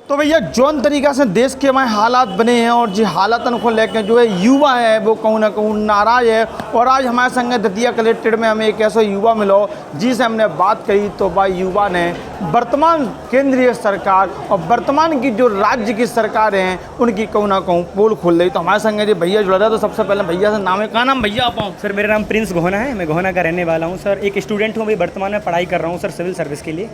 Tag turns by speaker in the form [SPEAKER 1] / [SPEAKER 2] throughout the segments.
[SPEAKER 1] तो भैया जौन तरीका से देश के हमारे हालात बने हैं और जी हालातन को लेकर जो है युवा है वो कहूँ ना कहूँ नाराज है। और आज हमारे संग दतिया कलेक्ट्रेट में हमें एक ऐसा युवा मिलो जिससे हमने बात करी तो भाई युवा ने वर्तमान केंद्रीय सरकार और वर्तमान की जो राज्य की सरकार हैं उनकी कहूँ ना कहूँ पोल खोल रही। तो हमारे संग जी भैया जुड़ रहा है। तो सबसे पहले भैया से नाम है, कहाँ नाम भैया आप?
[SPEAKER 2] सर मेरा नाम प्रिंस गोहना है, मैं गोहना का रहने वाला हूँ सर। एक स्टूडेंट हूँ, अभी वर्तमान में पढ़ाई कर रहा हूँ सर सिविल सर्विस के लिए।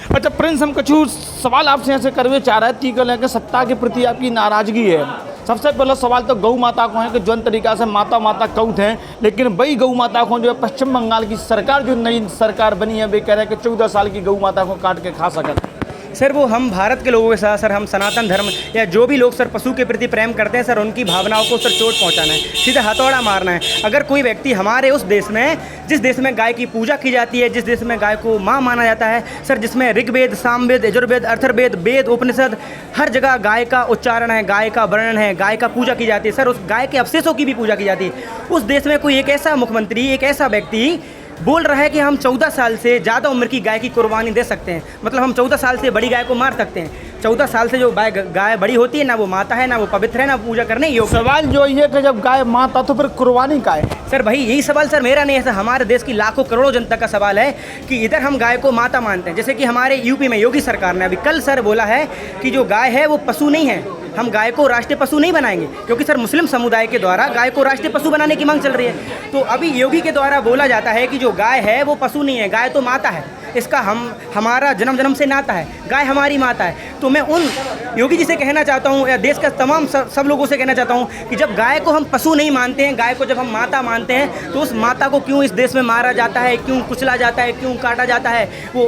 [SPEAKER 1] अच्छा प्रिंस, हम कुछ सवाल आपसे ऐसे करवे चाह रहे हैं ती को लेकर सत्ता के प्रति आपकी नाराजगी है। सबसे पहला सवाल तो गौ माता को है कि जौन तरीका से माता कौत हैं, लेकिन वही गौ माता को जो है पश्चिम बंगाल की सरकार जो नई सरकार बनी है वे कह रहे हैं कि 14 साल की गौ माता को काट के खा सकते।
[SPEAKER 2] सर वो हम भारत के लोगों के साथ सर, हम सनातन धर्म या जो भी लोग सर पशु के प्रति प्रेम करते हैं सर, उनकी भावनाओं को सर चोट पहुंचाना है, सीधा हथौड़ा मारना है। अगर कोई व्यक्ति हमारे उस देश में, जिस देश में गाय की पूजा की जाती है, जिस देश में गाय को माँ माना जाता है सर, जिसमें ऋग्वेद, सामवेद, यजुर्वेद, अथर्ववेद, वेद, उपनिषद, हर जगह गाय का उच्चारण है, गाय का वर्णन है, गाय का पूजा की जाती है सर, उस गाय के अवशेषों की भी पूजा की जाती है। उस देश में कोई एक ऐसा मुख्यमंत्री, एक ऐसा व्यक्ति बोल रहा है कि हम 14 साल से ज़्यादा उम्र की गाय की कुर्बानी दे सकते हैं, मतलब हम 14 साल से बड़ी गाय को मार सकते हैं। 14 साल से जो गाय बड़ी होती है ना वो माता है, ना वो पवित्र है, ना पूजा करने योग्य।
[SPEAKER 1] सवाल जो ये कि जब गाय माता तो फिर कुर्बानी का है
[SPEAKER 2] सर भाई, यही सवाल सर मेरा नहीं है सर, हमारे देश की लाखों करोड़ों जनता का सवाल है कि इधर हम गाय को माता मानते हैं। जैसे कि हमारे यूपी में योगी सरकार ने अभी कल सर बोला है कि जो गाय है वो पशु नहीं है, हम गाय को राष्ट्रीय पशु नहीं बनाएंगे, क्योंकि सर मुस्लिम समुदाय के द्वारा गाय को राष्ट्रीय पशु बनाने की मांग चल रही है। तो अभी योगी के द्वारा बोला जाता है कि जो गाय है वो पशु नहीं है, गाय तो माता है, इसका हमारा जन्म से नाता है, गाय हमारी माता है। तो मैं उन योगी जी से कहना चाहता हूँ या देश का तमाम सब लोगों से कहना चाहता हूँ कि जब गाय को हम पशु नहीं मानते हैं, गाय को जब हम माता मानते हैं, तो उस माता को क्यों इस देश में मारा जाता है, क्यों कुचला जाता है, क्यों काटा जाता है? वो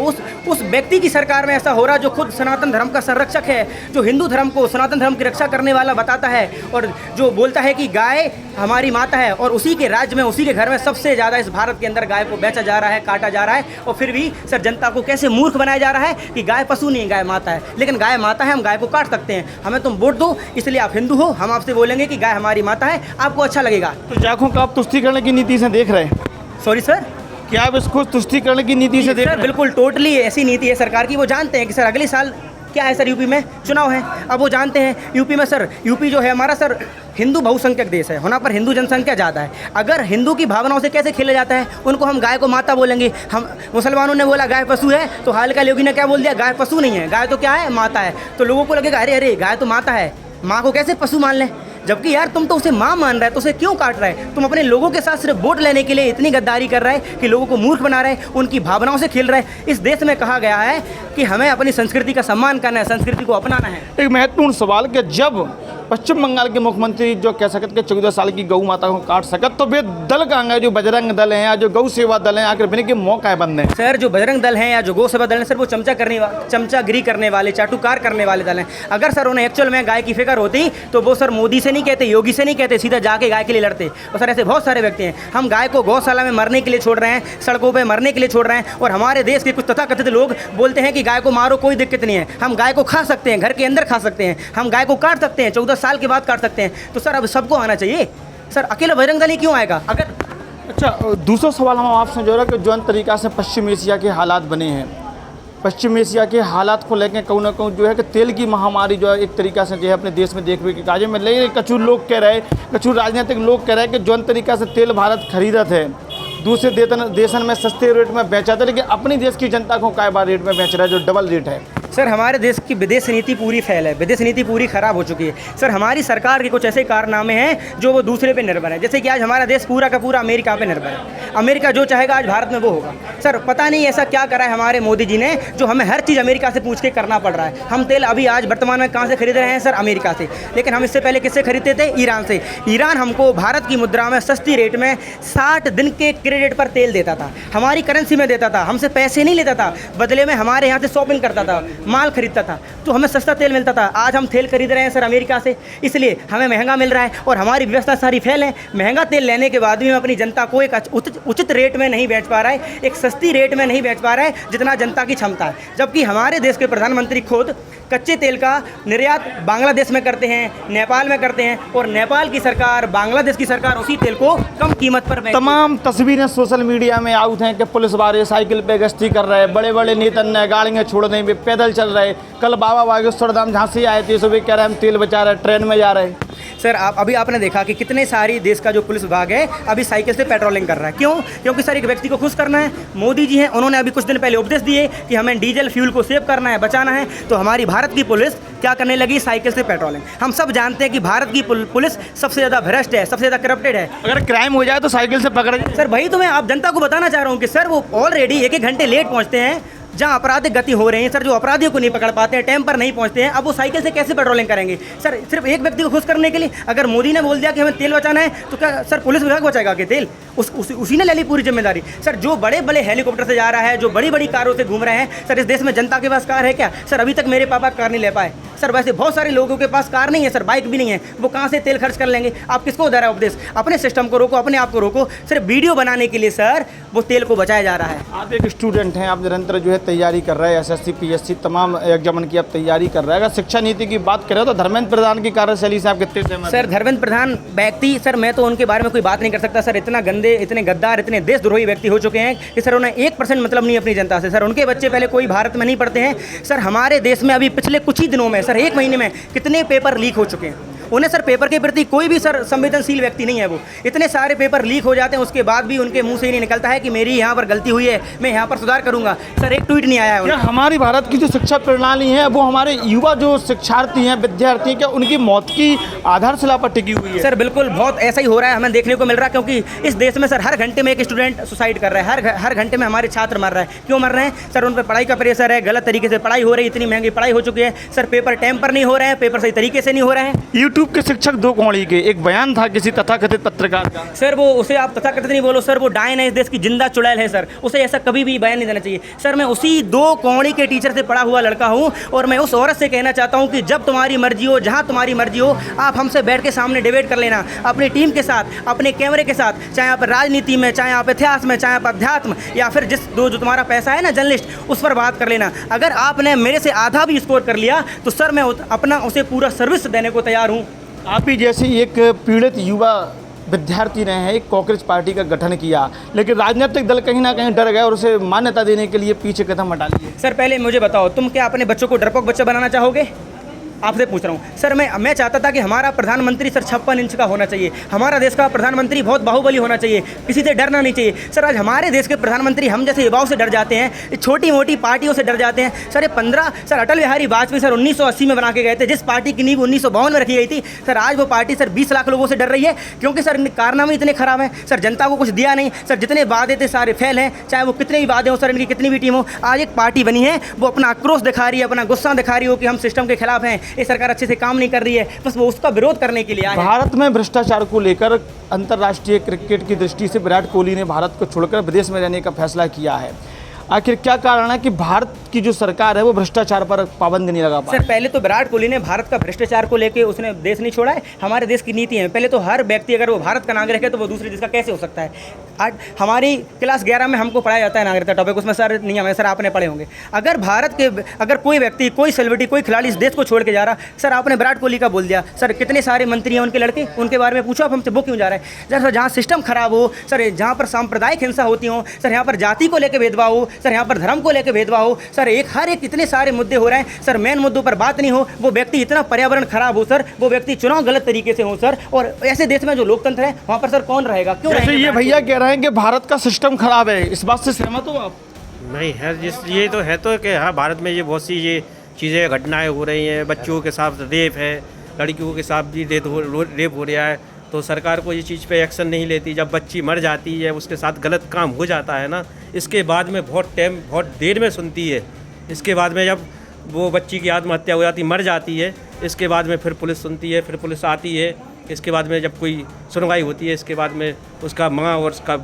[SPEAKER 2] उस व्यक्ति की सरकार में ऐसा हो रहा है जो खुद सनातन धर्म का संरक्षक है, जो हिंदू धर्म को, सनातन धर्म की रक्षा करने वाला बताता है और जो बोलता है कि गाय हमारी माता है, और उसी के राज्य में, उसी के घर में सबसे ज़्यादा इस भारत के अंदर गाय को बेचा जा रहा है, काटा जा रहा है। और फिर भी सर जनता को कैसे मूर्ख बनाया जा रहा है कि गाय पशु नहीं, गाय माता है। लेकिन गाय माता है, हम गाय को काट सकते हैं, हमें तुम वोट दो, इसलिए आप हिंदू हो, हम आपसे बोलेंगे कि गाय हमारी माता है, आपको अच्छा लगेगा।
[SPEAKER 1] तो जाखों का आप तुष्टिकरण की नीति से देख रहे हैं?
[SPEAKER 2] सॉरी सर,
[SPEAKER 1] क्या आप इसको तुष्टिकरण की नीति से देख रहे हैं?
[SPEAKER 2] बिल्कुल टोटली ऐसी नीति है सरकार की। वो जानते हैं कि सर अगले साल क्या है सर, यूपी में चुनाव है। अब वो जानते हैं यूपी में सर, यूपी जो है हमारा सर हिंदू बहुसंख्यक देश है, होना पर हिंदू जनसंख्या ज़्यादा है। अगर हिंदू की भावनाओं से कैसे खेला जाता है, उनको हम गाय को माता बोलेंगे। हम मुसलमानों ने बोला गाय पशु है, तो हाल का योगी ने क्या बोल दिया, गाय पशु नहीं है, गाय तो क्या है, माता है। तो लोगों को लगेगा अरे अरे गाय तो माता है, माँ को कैसे पशु मान लें? जबकि यार तुम तो उसे माँ मान रहा है, तो उसे क्यों काट रहा है? तुम अपने लोगों के साथ सिर्फ वोट लेने के लिए इतनी गद्दारी कर रहा है कि लोगों को मूर्ख बना रहा है, उनकी भावनाओं से खेल रहा है। इस देश में कहा गया है कि हमें अपनी संस्कृति का सम्मान करना है, संस्कृति को अपनाना है।
[SPEAKER 1] एक महत्वपूर्ण सवाल कि जब पश्चिम बंगाल के मुख्यमंत्री जो कह सकते कि 14 साल की गौ माता को काट सकत, तो वे दल कहाँ गए? जो बजरंग दल हैं या जो गौ सेवा दल हैं, आखिर बिना के मौका है बंद है।
[SPEAKER 2] सर जो बजरंग दल हैं या जो गौ सेवा दल हैं सर, वो चमचागिरी करने वाले, चाटुकार करने वाले दल हैं। अगर सर उन्हें एक्चुअल में गाय की फिक्र होती तो वो सर मोदी से नहीं कहते, योगी से नहीं कहते, सीधा जाके गाय के लिए लड़ते। और सर ऐसे बहुत सारे व्यक्ति हैं। हम गाय को गौशाला में मरने के लिए छोड़ रहे हैं, सड़कों पर मरने के लिए छोड़ रहे हैं, और हमारे देश के कुछ तथाकथित लोग बोलते हैं कि गाय को मारो, कोई दिक्कत नहीं है, हम गाय को खा सकते हैं, घर के अंदर खा सकते हैं, हम गाय को काट सकते हैं, 14 साल के बाद काट सकते हैं। तो सर अब सबको आना चाहिए सर, अकेला बजरंग दल ही क्यों आएगा? अगर
[SPEAKER 1] अच्छा दूसरा सवाल हम आपसे जो है कि जो तरीका से पश्चिम एशिया के हालात बने हैं, पश्चिम एशिया के हालात को लेकर कहूँ ना कहूँ जो है कि तेल की महामारी जो है एक तरीका से जो है अपने देश में देखने के काजे में ले, कछु लोग कह रहे, कछु राजनीतिक लोग कह रहे हैं कि जो तरीका से तेल भारत खरीदत है दूसरे देशन में सस्ते रेट में बेचा था, लेकिन अपनी देश की जनता को काय बार रेट में बेच रहा है जो डबल रेट है।
[SPEAKER 2] सर हमारे देश की विदेश नीति पूरी फेल है, विदेश नीति पूरी ख़राब हो चुकी है सर। हमारी सरकार के कुछ ऐसे कारनामे हैं जो वो दूसरे पे निर्भर है। जैसे कि आज हमारा देश पूरा का पूरा अमेरिका पे निर्भर है, अमेरिका जो चाहेगा आज भारत में वो होगा। सर पता नहीं ऐसा क्या करा है हमारे मोदी जी ने जो हमें हर चीज़ अमेरिका से पूछ के करना पड़ रहा है। हम तेल अभी आज वर्तमान में कहाँ से खरीद रहे हैं सर? अमेरिका से। लेकिन हम इससे पहले किससे खरीदते थे? ईरान से। ईरान हमको भारत की मुद्रा में सस्ती रेट में 60 दिन के क्रेडिट पर तेल देता था, हमारी करेंसी में देता था, हमसे पैसे नहीं लेता था, बदले में हमारे यहाँ से शॉपिंग करता था, माल खरीदता था, तो हमें सस्ता तेल मिलता था। आज हम तेल खरीद रहे हैं सर अमेरिका से, इसलिए हमें महंगा मिल रहा है और हमारी व्यवस्था सारी फेल है। महंगा तेल लेने के बाद भी हम अपनी जनता को एक उचित रेट में नहीं बेच पा रहा है, एक सस्ती रेट में नहीं बेच पा रहा है जितना जनता की क्षमता है। जबकि हमारे देश के प्रधानमंत्री खुद कच्चे तेल का निर्यात बांग्लादेश में करते हैं, नेपाल में करते हैं, और नेपाल की सरकार, बांग्लादेश की सरकार उसी तेल को कम कीमत पर बेचती है।
[SPEAKER 1] तमाम तस्वीरें सोशल मीडिया में आउट हैं कि पुलिस वाले साइकिल पे गश्ती कर रहे हैं, बड़े बड़े नेता ने गाड़ियाँ छोड़ दें, वे पैदल चल रहे। कल बाबा बागेश्वर धाम झांसी आए थे, सुबह कह रहे हम तेल बचा रहे, ट्रेन में जा रहे।
[SPEAKER 2] सर अभी आपने देखा कि कितने सारी देश का जो पुलिस विभाग है अभी साइकिल से पेट्रोलिंग कर रहा है। क्यों? क्योंकि सर एक व्यक्ति को खुश करना है। मोदी जी हैं, उन्होंने अभी कुछ दिन पहले उपदेश दिए कि हमें डीजल फ्यूल को सेव करना है, बचाना है। तो हमारी भारत की पुलिस क्या करने लगी? साइकिल से पेट्रोलिंग। हम सब जानते हैं कि भारत की पुलिस सबसे ज़्यादा भ्रष्ट है, सबसे ज़्यादा करप्टेड है।
[SPEAKER 1] अगर क्राइम हो जाए तो साइकिल से पकड़।
[SPEAKER 2] सर वही तो मैं आप जनता को बताना चाह रहा हूँ कि सर वो ऑलरेडी एक घंटे लेट पहुँचते हैं जहाँ आपराधिक गति हो रही है। सर जो अपराधियों को नहीं पकड़ पाते हैं, टाइम पर नहीं पहुँचते हैं, अब वो साइकिल से कैसे पेट्रोलिंग करेंगे? सर सिर्फ एक व्यक्ति को खुश करने के लिए अगर मोदी ने बोल दिया कि हमें तेल बचाना है तो क्या सर पुलिस विभाग बचाएगा कि तेल? उसी ने ले ली पूरी जिम्मेदारी। सर जो बड़े बड़े हेलीकॉप्टर से जा रहा है, जो बड़ी बड़ी कारों से घूम रहे हैं, सर इस देश में जनता के पास कार है क्या? सर अभी तक मेरे पापा कार नहीं ले पाए। सर वैसे बहुत सारे लोगों के पास कार नहीं है, सर बाइक भी नहीं है, वो कहाँ से तेल खर्च कर लेंगे? आप किसको दे रहे हैं उपदेश? अपने सिस्टम को रोको, अपने आप को रोको। सिर्फ वीडियो बनाने के लिए सर वो तेल को बचाया जा रहा है।
[SPEAKER 1] आप एक स्टूडेंट हैं, आप निरंतर जो है तैयारी कर रहे हैं, एसएससी पीएससी तमाम एग्जाम की आप तैयारी कर रहे हैं। अगर शिक्षा नीति की बात करें तो धर्मेंद्र प्रधान की कार्यशैली से आप कितने सहमत?
[SPEAKER 2] सर धर्मेंद्र प्रधान व्यक्ति, सर मैं तो उनके बारे में कोई बात नहीं कर सकता। सर इतना गंदे, इतने गद्दार, इतने देशद्रोही व्यक्ति हो चुके हैं कि सर उन्हें 1% मतलब नहीं अपनी जनता से। सर उनके बच्चे पहले कोई भारत में नहीं पढ़ते हैं। सर हमारे देश में अभी पिछले कुछ ही दिनों में, सर 1 महीने में कितने पेपर लीक हो चुके हैं। उन्हें सर पेपर के प्रति कोई भी सर संवेदनशील व्यक्ति नहीं है। वो इतने सारे पेपर लीक हो जाते हैं, उसके बाद भी उनके मुंह से ही नहीं निकलता है कि मेरी यहाँ पर गलती हुई है, मैं यहाँ पर सुधार करूँगा। सर एक ट्वीट नहीं आया है
[SPEAKER 1] क्या हमारी भारत की जो शिक्षा प्रणाली है वो हमारे युवा जो शिक्षार्थी हैं, विद्यार्थी हैं, क्या उनकी मौत की आधारशिला पर टिकी हुई है?
[SPEAKER 2] सर बिल्कुल बहुत ऐसा ही हो रहा है, हमें देखने को मिल रहा है। क्योंकि इस देश में सर हर घंटे में एक स्टूडेंट सुसाइड कर रहा है, हर घंटे में हमारे छात्र मर रहे हैं। क्यों मर रहे हैं? सर उन पर पढ़ाई का प्रेशर है, गलत तरीके से पढ़ाई हो रही है, इतनी महंगी पढ़ाई हो चुकी है। सर पेपर टाइम पर नहीं हो रहे हैं, पेपर सही तरीके से नहीं हो रहे हैं।
[SPEAKER 1] यूट्यूब के शिक्षक दो कौड़ी के एक बयान था किसी तथाकथित पत्रकार का।
[SPEAKER 2] सर वो उसे आप तथाकथित नहीं बोलो सर, वो डायन है, इस देश की जिंदा चुड़ैल है। सर उसे ऐसा कभी भी बयान नहीं देना चाहिए। सर मैं उसी 2 कौड़ी के टीचर से पढ़ा हुआ लड़का हूँ और मैं उस औरत से कहना चाहता हूँ कि जब तुम्हारी मर्जी हो, जहाँ तुम्हारी मर्जी हो, आप हमसे बैठ के सामने डिबेट कर लेना अपनी टीम के साथ, अपने कैमरे के साथ, चाहे आप राजनीति में, चाहे आप इतिहास में, चाहे आप अध्यात्म या फिर जो तुम्हारा पैसा है ना जर्नलिस्ट, उस पर बात कर लेना। अगर आपने मेरे से आधा भी स्कोर कर लिया तो सर मैं अपना उसे पूरा सर्विस देने को तैयार हूँ।
[SPEAKER 1] आप ही जैसे एक पीड़ित युवा विद्यार्थी ने हैं, एक कांग्रेस पार्टी का गठन किया, लेकिन राजनीतिक दल कहीं ना कहीं डर गए और उसे मान्यता देने के लिए पीछे कदम हटा लिए।
[SPEAKER 2] सर पहले मुझे बताओ, तुम क्या अपने बच्चों को डरपोक बच्चा बनाना चाहोगे? आपसे पूछ रहा हूँ सर। मैं चाहता था कि हमारा प्रधानमंत्री सर 56 इंच का होना चाहिए। हमारा देश का प्रधानमंत्री बहुत बाहुबली होना चाहिए, किसी से डरना नहीं चाहिए। सर आज हमारे देश के प्रधानमंत्री हम जैसे युवाओं से डर जाते हैं, छोटी मोटी पार्टियों से डर जाते हैं। सर ये 15 सर अटल बिहारी वाजपेयी सर 1980 में बना के गए थे, जिस पार्टी की नींव 1952 में रखी गई थी। सर आज वो पार्टी सर 20 लाख लोगों से डर रही है क्योंकि सर इनके कारनामे इतने खराब हैं। सर जनता को कुछ दिया नहीं। सर जितने वादे थे सारे फेल हैं, चाहे वो कितने भी वादे हो, सर इनकी कितनी भी टीम हो। आज एक पार्टी बनी है, वो अपना आक्रोश दिखा रही है, अपना गुस्सा दिखा रही हो कि हम सिस्टम के खिलाफ हैं, ये सरकार अच्छे से काम नहीं कर रही है, बस वो उसका विरोध करने के लिए आए हैं।
[SPEAKER 1] भारत में भ्रष्टाचार को लेकर अंतर्राष्ट्रीय क्रिकेट की दृष्टि से विराट कोहली ने भारत को छोड़कर विदेश में रहने का फैसला किया है। आखिर क्या कारण है कि भारत की जो सरकार है वो भ्रष्टाचार पर पाबंदी नहीं लगा पा रही?
[SPEAKER 2] सर पहले तो विराट कोहली ने भारत का भ्रष्टाचार को लेकर उसने देश नहीं छोड़ा है। हमारे देश की नीति है, पहले तो हर व्यक्ति अगर वो भारत का नागरिक है तो वो दूसरे देश का कैसे हो सकता है? आज हमारी क्लास 11 में हमको पढ़ाया जाता है नागरिकता टॉपिक, उसमें सर नियम है, सर आपने पढ़े होंगे। अगर भारत के अगर कोई व्यक्ति, कोई सेलिब्रिटी, कोई खिलाड़ी इस देश को छोड़ के जा रहा, सर आपने विराट कोहली का बोल दिया। सर कितने सारे मंत्री हैं उनके लड़के, उनके बारे में पूछो आप हमसे, वो क्यों जा रहा है? सर जहाँ सिस्टम खराब हो, सर जहाँ पर सांप्रदायिक हिंसा होती हो, सर यहाँ पर जाति को लेकर भेदभाव हो, सर यहाँ पर धर्म को लेकर भेदभाव हो, सर हर एक इतने सारे मुद्दे हो रहे हैं। सर मेन मुद्दों पर बात नहीं हो, वो व्यक्ति इतना पर्यावरण खराब हो, सर वो व्यक्ति चुनाव गलत तरीके से हो, सर और ऐसे देश में जो लोकतंत्र है वहाँ पर सर कौन रहेगा? क्यों रहेगा?
[SPEAKER 1] ये भैया कह रहे हैं कि भारत का सिस्टम खराब है, इस बात से सहमत हो आप?
[SPEAKER 3] नहीं है, ये तो है तो कि हाँ भारत में ये बहुत सी ये चीज़ें घटनाएं हो रही हैं, बच्चों के साथ रेप है, लड़कियों के साथ भी रेप हो रहा है, तो सरकार को ये चीज़ पे एक्शन नहीं लेती। जब बच्ची मर जाती है, उसके साथ गलत काम हो जाता है ना, इसके बाद में बहुत देर में सुनती है। इसके बाद में जब वो बच्ची की आत्महत्या हो जाती, मर जाती है, इसके बाद में फिर पुलिस सुनती है, फिर पुलिस आती है, इसके बाद में जब कोई सुनवाई होती है, इसके बाद में उसका माँ और उसका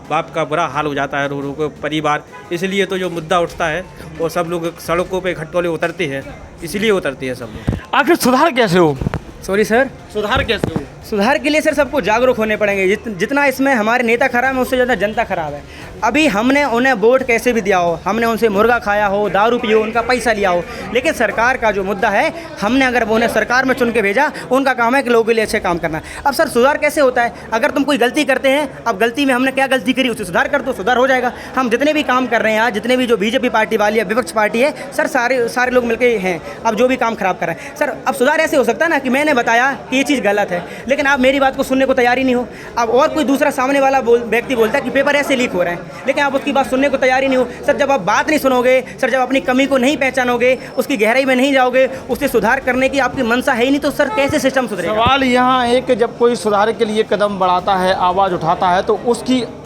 [SPEAKER 3] बाप का बुरा हाल हो जाता है, रो रो के परिवार। इसलिए तो जो मुद्दा उठता है वो सब लोग सड़कों पे खट्टोले उतरते हैं, इसलिए उतरते हैं सब लोग।
[SPEAKER 1] आखिर सुधार कैसे हो?
[SPEAKER 2] सॉरी सर,
[SPEAKER 1] सुधार कैसे हो?
[SPEAKER 2] सुधार के लिए सर सबको जागरूक होने पड़ेंगे। जितना इसमें हमारे नेता खराब है उससे ज़्यादा जनता खराब है। अभी हमने उन्हें वोट कैसे भी दिया हो, हमने उनसे मुर्गा खाया हो, दारू पियो, उनका पैसा लिया हो, लेकिन सरकार का जो मुद्दा है, हमने अगर उन्हें सरकार में चुन के भेजा, उनका काम है कि लोगों के लिए अच्छे काम करना। अब सर सुधार कैसे होता है? अगर तुम कोई गलती करते हैं, अब गलती में हमने क्या गलती करी उसे सुधार कर दो, सुधार हो जाएगा। हम जितने भी काम कर रहे हैं आज, जितने भी जो बीजेपी पार्टी वाली है, विपक्ष पार्टी है, सर सारे लोग मिलकर हैं अब जो भी काम खराब कर रहे हैं। सर अब सुधार ऐसे हो सकता है ना कि मैंने बताया कि ये चीज़ गलत है, लेकिन आप मेरी बात को सुनने को तैयार ही नहीं हो। अब और कोई दूसरा सामने वाला व्यक्ति बोलता है कि पेपर ऐसे लीक हो रहे हैं, लेकिन आप उसकी बात सुनने को तैयार ही नहीं हो। सर जब आप बात नहीं सुनोगे, सर जब अपनी कमी को नहीं पहचानोगे, उसकी गहराई में नहीं जाओगे, उसे सुधार करने की आपकी मंशा है ही नहीं, तो सर कैसे सिस्टम सुधरेगा?
[SPEAKER 1] सवाल यहाँ है कि जब कोई सुधार के लिए कदम बढ़ाता है, आवाज़ उठाता है, तो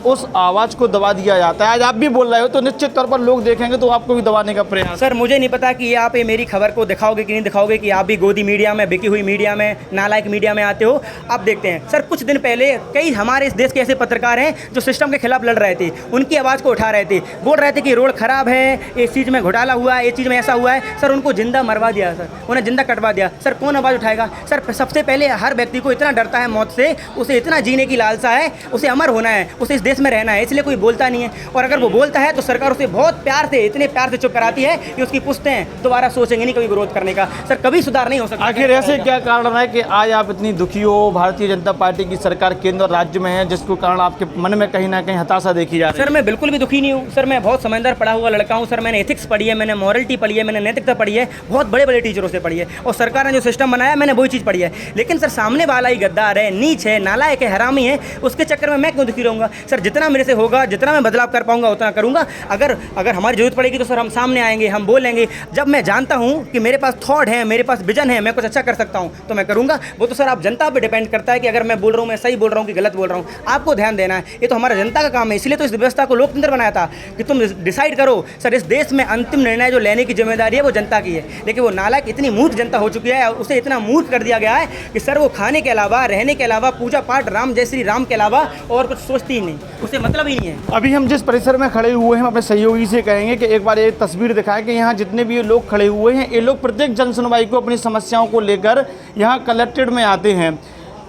[SPEAKER 1] उस आवाज़ को दबा दिया जाता है। आज आप भी बोल रहे हो तो निश्चित तौर पर लोग देखेंगे तो आपको भी दबाने का प्रयास।
[SPEAKER 2] सर मुझे नहीं पता कि आप ये मेरी खबर को दिखाओगे कि नहीं दिखाओगे, कि आप भी गोदी मीडिया में, बिकी हुई मीडिया में, नालायक मीडिया में आते हो। आप देखते हैं सर, कुछ दिन पहले कई हमारे इस देश के ऐसे पत्रकार हैं जो सिस्टम के खिलाफ लड़ रहे थे, उनकी आवाज़ को उठा रहे थे, बोल रहे थे कि रोड खराब है, इस चीज़ में घोटाला हुआ है, इस चीज़ में ऐसा हुआ है। सर उनको जिंदा मरवा दिया, सर उन्हें जिंदा कटवा दिया। सर कौन आवाज़ उठाएगा? सर सबसे पहले हर व्यक्ति को इतना डरता है मौत से, उसे इतना जीने की लालसा है, उसे अमर होना है, उसे इस देश में रहना है, इसलिए कोई बोलता नहीं है। और अगर वो बोलता है तो सरकार उसे बहुत प्यार से, इतने प्यार से चुप कराती है कि उसकी पुश्तें दोबारा सोचेंगे नहीं कभी विरोध करने का। सर कभी सुधार नहीं हो सकता।
[SPEAKER 1] आखिर ऐसे क्या कारण है कि आज आप इतनी दुखी हो? भारतीय जनता पार्टी की सरकार केंद्र और राज्य में है, जिसको कारण आपके मन में कहीं ना कहीं हताशा देखी जा रही है।
[SPEAKER 2] सर मैं बिल्कुल भी दुखी नहीं हूँ। सर मैं बहुत समझदार पढ़ा हुआ लड़का हूँ। सर मैंने एथिक्स पढ़ी है, मैंने मॉरलिटी पढ़ी है, मैंने नैतिकता पढ़ी है, बहुत बड़े बड़े टीचरों से पढ़ी है, और सरकार ने जो सिस्टम बनाया मैंने वही चीज़ पढ़ी है। लेकिन सर सामने वाला ही गद्दार है, नीच है, नालायक है, हरामी है, उसके चक्कर में मैं क्यों दुखी रहूँगा? सर जितना मेरे से होगा, जितना मैं बदलाव कर पाऊंगा उतना करूंगा। अगर हमारी जरूरत पड़ेगी तो सर हम सामने आएंगे, हम बोलेंगे। जब मैं जानता हूं कि मेरे पास थॉट है, मेरे पास विजन है, मैं कुछ अच्छा कर सकता हूं, तो मैं करूंगा। वो तो सर आप जनता पे डिपेंड करता है कि अगर मैं बोल रहा हूं, मैं सही बोल रहा हूं कि गलत बोल रहा हूं, आपको ध्यान देना है। ये तो हमारा जनता का काम है, इसलिए तो इस व्यवस्था को लोकतंत्र बनाया था कि तुम डिसाइड करो। सर इस देश में अंतिम निर्णय जो लेने की जिम्मेदारी है वो जनता की है, लेकिन वो नालायक इतनी मूर्ख जनता हो चुकी है, उसे इतना मूर्ख कर दिया गया है कि सर वो खाने के अलावा, रहने के अलावा, पूजा पाठ राम जय श्री राम के अलावा और कुछ सोचती ही नहीं, उसे मतलब ही नहीं है।
[SPEAKER 1] अभी हम जिस परिसर में खड़े हुए हैं, हम अपने सहयोगी से कहेंगे कि एक बार ये तस्वीर दिखाएं कि यहाँ जितने भी लोग खड़े हुए हैं, ये लोग प्रत्येक जन सुनवाई को, अपनी समस्याओं को लेकर यहाँ कलेक्ट्रेट में आते हैं,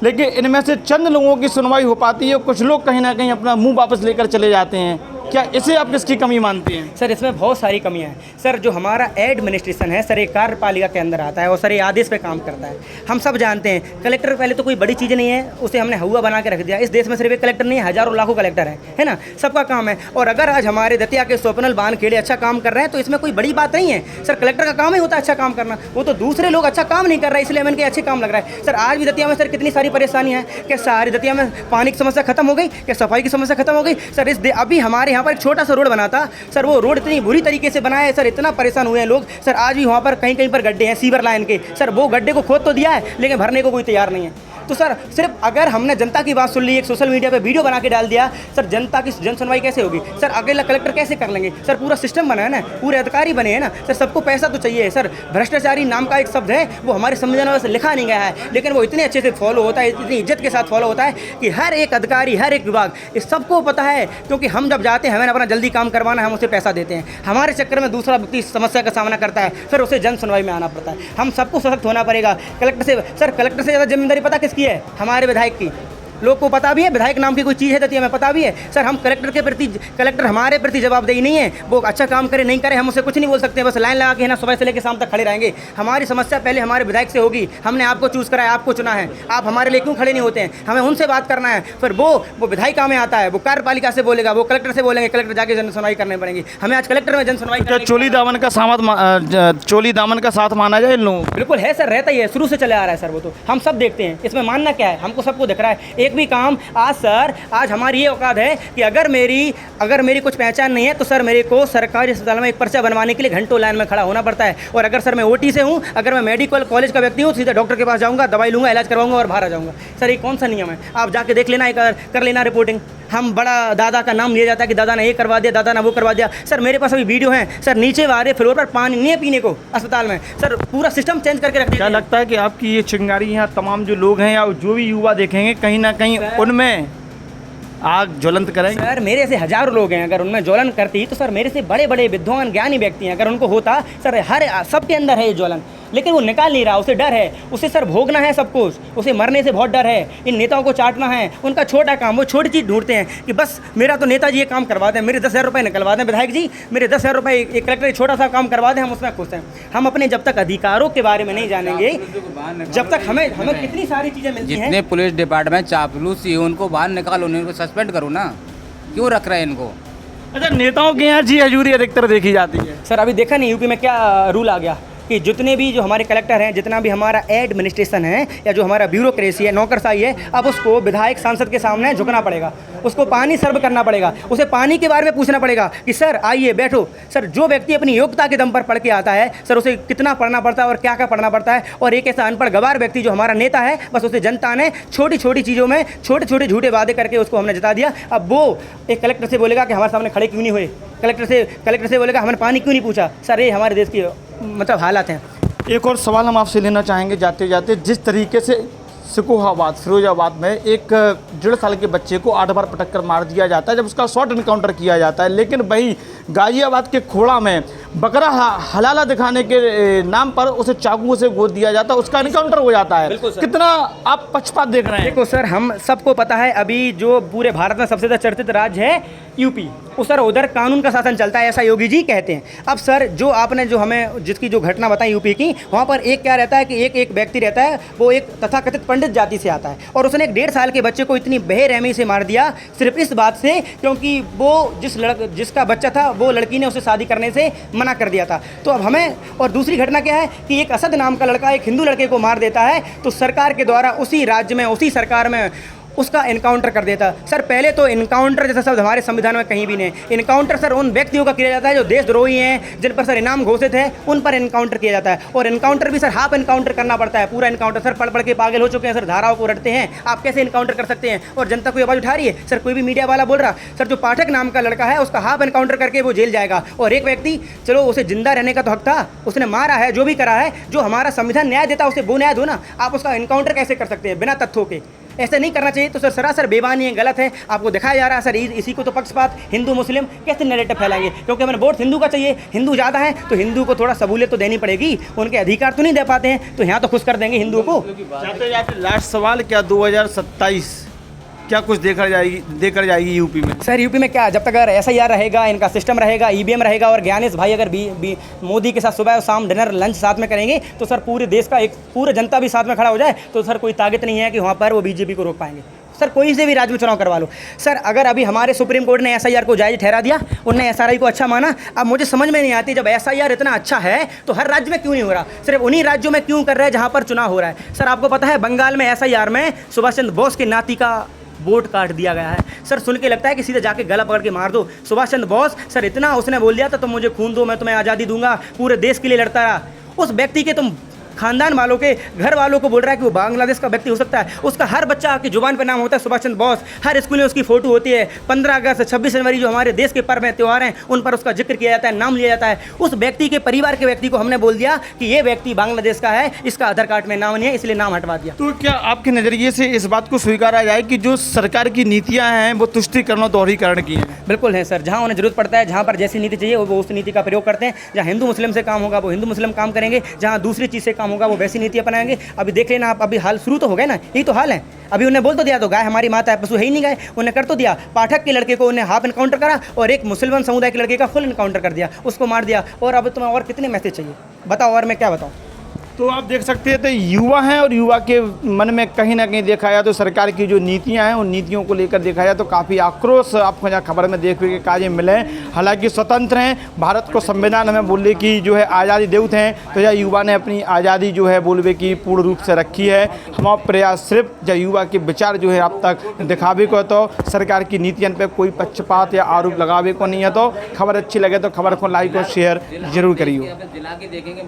[SPEAKER 1] लेकिन इनमें से चंद लोगों की सुनवाई हो पाती है, कुछ लोग कहीं ना कहीं अपना मुंह वापस लेकर चले जाते हैं। क्या इसे आप किसकी कमी मानती हैं?
[SPEAKER 2] सर इसमें बहुत सारी कमियां हैं। सर जो हमारा एडमिनिस्ट्रेशन है सर, एक कार्यपालिका के अंदर आता है और सर ये आदेश पे काम करता है। हम सब जानते हैं कलेक्टर पहले तो कोई बड़ी चीज़ नहीं है, उसे हमने हुआ बना के रख दिया। इस देश में सिर्फ एक कलेक्टर नहीं है, हजारों लाखों कलेक्टर है ना, सबका काम है। और अगर आज हमारे दतिया के स्वप्नल बानखेड़े अच्छा काम कर रहे हैं तो इसमें कोई बड़ी बात नहीं है। सर कलेक्टर का काम ही होता है अच्छा काम करना, वो तो दूसरे लोग अच्छा काम नहीं कर रहे इसलिए हमें इनके अच्छे काम लग रहा है। सर आज भी दतिया में सर कितनी सारी परेशानियाँ हैं। क्या सारी दतिया में पानी की समस्या खत्म हो गई? क्या सफाई की समस्या खत्म हो गई? सर अभी हमारे यहाँ पर एक छोटा सा रोड बना था सर, वो रोड इतनी बुरी तरीके से बनाया है सर, इतना परेशान हुए हैं लोग। सर आज भी वहाँ पर कहीं कहीं पर गड्ढे हैं सीवर लाइन के, सर वो गड्ढे को खोद तो दिया है लेकिन भरने को कोई तैयार नहीं है। तो सर सिर्फ अगर हमने जनता की बात सुन ली, एक सोशल मीडिया पे वीडियो बना के डाल दिया, सर जनता की जन सुनवाई कैसे होगी? सर अकेला कलेक्टर कैसे कर लेंगे? सर पूरा सिस्टम बना है ना, पूरे अधिकारी बने हैं ना सर, सबको पैसा तो चाहिए। सर भ्रष्टाचारी नाम का एक शब्द है, वो हमारे संविधान में से लिखा नहीं गया है, लेकिन वो इतने अच्छे से फॉलो होता है, इतनी इज्जत के साथ फॉलो होता है कि हर एक अधिकारी, हर एक विभाग, इस सबको पता है। क्योंकि हम जब जाते हैं, हमें अपना जल्दी काम करवाना है, हम उसे पैसा देते हैं, हमारे चक्कर में दूसरा व्यक्ति समस्या का सामना करता है, फिर उसे जन सुनवाई में आना पड़ता है। हम सबको सशक्त होना पड़ेगा। कलेक्टर से सर, कलेक्टर से ज़्यादा जिम्मेदारी पता किसकी है? हमारे विधायक की। लोग को पता भी है विधायक नाम की कोई चीज़ है दतिया में, पता भी है। सर हम कलेक्टर के प्रति, कलेक्टर हमारे प्रति जवाबदेही नहीं है, वो अच्छा काम करे नहीं करे हम उससे कुछ नहीं बोल सकते, बस लाइन लगा के है ना सुबह से लेकर शाम तक खड़े रहेंगे। हमारी समस्या पहले हमारे विधायक से होगी, हमने आपको चूज़ करा है, आपको चुना है, आप हमारे लिए क्यों खड़े नहीं होते हैं? हमें उनसे बात करना है। फिर वो विधायिका में आता है, वो कार्यपालिका से बोलेगा, वो कलेक्टर से बोलेंगे, कलेक्टर जाके जन सुनवाई करने पड़ेंगी। हमें आज कलेक्टर में जन सुनवाई
[SPEAKER 1] चोली दामन का साथ माना जाए इन लोगों?
[SPEAKER 2] बिल्कुल है सर, रहता ही है, शुरू से चले आ रहा है सर, वो तो हम सब देखते हैं। इसमें मानना क्या है? हमको सबको दिख रहा है। एक भी काम आज हमारी ये औकात है कि अगर मेरी कुछ पहचान नहीं है तो सर मेरे को सरकारी अस्पताल में एक पर्चा बनवाने के लिए घंटों लाइन में खड़ा होना पड़ता है। और अगर सर मैं ओटी से हूँ, अगर मैं मेडिकल कॉलेज का व्यक्ति हूँ, सीधा डॉक्टर के पास जाऊँगा, दवाई लूँगा, इलाज करवाऊँगा और बाहर आ जाऊँगा। सर ये कौन सा नियम है? आप जाके देख लेना, कर लेना रिपोर्टिंग। हम बड़ा दादा का नाम लिया जाता है कि दादा ने ये करवा दिया, दादा ने वो करवा दिया। सर मेरे पास अभी वीडियो हैं सर, नीचे वाले फ्लोर पर पानी नहीं है पीने को अस्पताल में। सर पूरा सिस्टम चेंज करके रख दिया।
[SPEAKER 1] क्या लगता है कि आपकी ये चिंगारी यहाँ तमाम जो लोग हैं या जो भी युवा देखेंगे, कहीं ना कहीं उनमें आग ज्वलंत करेंगे?
[SPEAKER 2] सर मेरे से हजारों लोग हैं, अगर उनमें ज्वलन करती तो सर मेरे से बड़े बड़े विद्वान ज्ञानी व्यक्ति हैं, अगर उनको होता सर, हर सबके अंदर है ये ज्वलन। लेकिन वो निकाल नहीं रहा, उसे डर है, उसे सर भोगना है सब कुछ, उसे मरने से बहुत डर है, इन नेताओं को चाटना है। उनका छोटा काम, वो छोटी चीज़ ढूंढते हैं कि बस मेरा तो नेताजी ये काम करवा दें, मेरे 10,000 रुपये निकलवा दें, विधायक जी मेरे 10,000 रुपये एक कलेक्टर छोटा सा काम करवा दें, हम उसमें खुश हैं। हम अपने जब तक अधिकारों के बारे में नहीं जानेंगे, जब तक हमें कितनी सारी चीज़ें मिलती हैं।
[SPEAKER 4] जितने पुलिस डिपार्टमेंट चापलूसी है उनको बाहर निकालो, उनको सस्पेंड करो ना, क्यों रख रहे हैं इनको।
[SPEAKER 1] अच्छा, नेताओं के यहाँ जी हजूरी अधिकतर देखी जाती है।
[SPEAKER 2] सर अभी देखा नहीं यूपी में क्या रूल आ गया कि जितने भी जो हमारे कलेक्टर हैं, जितना भी हमारा एडमिनिस्ट्रेशन है या जो हमारा ब्यूरोक्रेसी है, नौकरशाही है, अब उसको विधायक सांसद के सामने झुकना पड़ेगा, उसको पानी सर्व करना पड़ेगा, उसे पानी के बारे में पूछना पड़ेगा कि सर आइए बैठो। सर जो व्यक्ति अपनी योग्यता के दम पर पढ़ के आता है, सर उसे कितना पढ़ना पड़ता है और क्या क्या पढ़ना पड़ता है। और एक ऐसा अनपढ़ गवार व्यक्ति जो हमारा नेता है, बस उसे जनता ने छोटी छोटी चीज़ों में छोटे छोटे झूठे वादे करके उसको हमने जिता दिया। अब वो एक कलेक्टर से बोलेगा कि हमारे सामने खड़े क्यों नहीं हुए, कलेक्टर से बोलेगा हमने पानी क्यों नहीं पूछा। सर ये हमारे देश की मतलब हालात हैं।
[SPEAKER 1] एक और सवाल हम आपसे लेना चाहेंगे जाते जाते, जिस तरीके से सिकोहाबाद फिरोजाबाद में एक 1.5 साल के बच्चे को 8 बार पटक कर मार दिया जाता है जब उसका शॉर्ट एनकाउंटर किया जाता है, लेकिन वही गाजियाबाद के खोड़ा में बकरा हलाला दिखाने के नाम पर उसे चाकू से गोद दिया जाता है, उसका एनकाउंटर हो जाता है। कितना आप पक्षपात देख रहे हैं?
[SPEAKER 2] देखो सर, हम सबको पता है अभी जो पूरे भारत में सबसे ज़्यादा चर्चित राज्य है यूपी, उस सर उधर कानून का शासन चलता है, ऐसा योगी जी कहते हैं। अब सर जो आपने जो हमें जिसकी जो घटना बताई यूपी की, वहाँ पर एक क्या रहता है कि एक व्यक्ति रहता है, वो एक तथाकथित पंडित जाति से आता है और उसने एक 1.5 साल के बच्चे को इतनी बेरहमी से मार दिया सिर्फ इस बात से क्योंकि वो जिसका बच्चा था वो लड़की ने उसे शादी करने से मना कर दिया था। तो अब हमें, और दूसरी घटना क्या है कि एक असद नाम का लड़का एक हिंदू लड़के को मार देता है, तो सरकार के द्वारा उसी राज्य में उसी सरकार में उसका इनकाउंटर कर देता। सर पहले तो इनकाउंटर जैसा शब्द हमारे संविधान में कहीं भी नहीं। इनकाउंटर सर उन व्यक्तियों का किया जाता है जो देशद्रोही हैं, जिन पर सर इनाम घोषित है, उन पर इनकाउंटर किया जाता है। और इनकाउंटर भी सर हाफ इनकाउंटर करना पड़ता है, पूरा इनकाउंटर सर पढ़ के पागल हो चुके हैं सर, धाराओं को रटते हैं। आप कैसे इनकाउंटर कर सकते हैं? और जनता कोई आवाज़ उठा रही है सर, कोई भी मीडिया वाला बोल रहा सर जो पाठक नाम का लड़का है उसका हाफ इनकाउंटर करके वो जेल जाएगा, और एक व्यक्ति चलो उसे जिंदा रहने का तो हक था, उसने मारा है, जो भी करा है, जो हमारा संविधान न्याय देता उसे वो न्याय दो ना। आप उसका इनकाउंटर कैसे कर सकते हैं बिना तथ्यों के? ऐसे नहीं करना चाहिए। तो सर सरासर बेईमानी है, गलत है, आपको दिखाया जा रहा है सर। इसी को तो पक्षपात हिंदू मुस्लिम कैसे नैरेटिव फैलाएंगे? क्योंकि हमें वोट हिंदू का चाहिए, हिंदू ज़्यादा है तो हिंदू को थोड़ा सहूलियत तो देनी पड़ेगी, उनके अधिकार तो नहीं दे पाते हैं, तो यहाँ तो खुश कर देंगे हिंदू को।
[SPEAKER 1] जाते जाते लास्ट सवाल, क्या 2027 क्या कुछ देकर जाएगी यूपी में?
[SPEAKER 2] सर यूपी में क्या, जब तक अगर SIR रहेगा, इनका सिस्टम रहेगा, EVM रहेगा, और ज्ञानेश भाई अगर मोदी के साथ सुबह और शाम डिनर लंच साथ में करेंगे, तो सर पूरे देश का एक पूरा जनता भी साथ में खड़ा हो जाए, तो सर कोई ताकत नहीं है कि वहाँ पर वो BJP को रोक पाएंगे। सर कोई से भी राज्य में चुनाव करवा लो। सर अगर अभी हमारे सुप्रीम कोर्ट ने SIR को जायज़ ठहरा दिया, उनने SRI को अच्छा माना, अब मुझे समझ में नहीं आती जब SIR इतना अच्छा है तो हर राज्य में क्यों नहीं हो रहा, सिर्फ उन्हीं राज्यों में क्यों कर रहे हैं जहाँ पर चुनाव हो रहा है। सर आपको पता है बंगाल में SIR में सुभाष चंद्र बोस के नाती का वोट काट दिया गया है। सर सुन के लगता है कि सीधे जाके गला पकड़ के मार दो। सुभाष चंद्र बोस सर इतना उसने बोल दिया था, तुम मुझे खून दो मैं तुम्हें आज़ादी दूंगा, पूरे देश के लिए लड़ता रहा। उस व्यक्ति के तुम खानदान वालों के घर वालों को बोल रहा है कि वो बांग्लादेश का व्यक्ति हो सकता है। उसका हर बच्चा की जुबान पर नाम होता है सुभाष चंद्र बोस, हर स्कूल में उसकी फ़ोटो होती है। 15 अगस्त 26 जनवरी जो हमारे देश के पर्व हैं, त्यौहार हैं, उन पर उसका जिक्र किया जाता है, नाम लिया जाता है। उस व्यक्ति के परिवार के व्यक्ति को हमने बोल दिया कि ये व्यक्ति बांग्लादेश का है, इसका आधार कार्ड में नाम नहीं है, इसलिए नाम हटवा दिया।
[SPEAKER 1] तो क्या आपके नज़रिए से इस बात को स्वीकारा जाए कि जो सरकार की नीतियाँ हैं वो तुष्टीकरण और दोहरीकरण की हैं?
[SPEAKER 2] बिल्कुल है सर, जहाँ उन्हें जरूरत पड़ता है, जहाँ पर जैसी नीति चाहिए वो उस नीति का प्रयोग करते हैं। जहाँ हिंदू मुस्लिम से काम होगा वो हिंदू मुस्लिम काम करेंगे, जहाँ दूसरी चीज़ से काम होगा वो वैसी नीति अपनाएंगे। अभी देख लेना आप, अभी हाल शुरू तो हो गए ना, यही तो हाल है। अभी उन्हें बोल तो दिया, तो गाय हमारी माता है, पशु है ही नहीं गाय, उन्हें कर तो दिया। पाठक के लड़के को उन्हें हाफ इनकाउंटर करा और एक मुसलमान समुदाय के लड़के का फुल इनकाउंटर कर दिया, उसको मार दिया। और अब तुम्हें और कितने मैसेज चाहिए बताओ, और मैं क्या बताऊँ?
[SPEAKER 1] तो आप देख सकते हैं तो युवा हैं, और युवा के मन में कहीं ना कहीं देखा जाए तो सरकार की जो नीतियां हैं उन नीतियों को लेकर देखा जाए तो काफ़ी आक्रोश आपको यहाँ खबर में देखने के काजे मिले। हालांकि स्वतंत्र हैं, भारत को संविधान हमें बोलने की जो है आज़ादी देवत हैं, तो यह युवा ने अपनी आज़ादी जो है बोलने की पूर्ण रूप से रखी है। हमारा प्रयास सिर्फ जब युवा के विचार जो है अब तक दिखावे को, तो सरकार की नीतियों पर कोई पक्षपात या आरोप लगावे को नहीं है। तो खबर अच्छी लगे तो खबर को लाइक और शेयर जरूर करिए।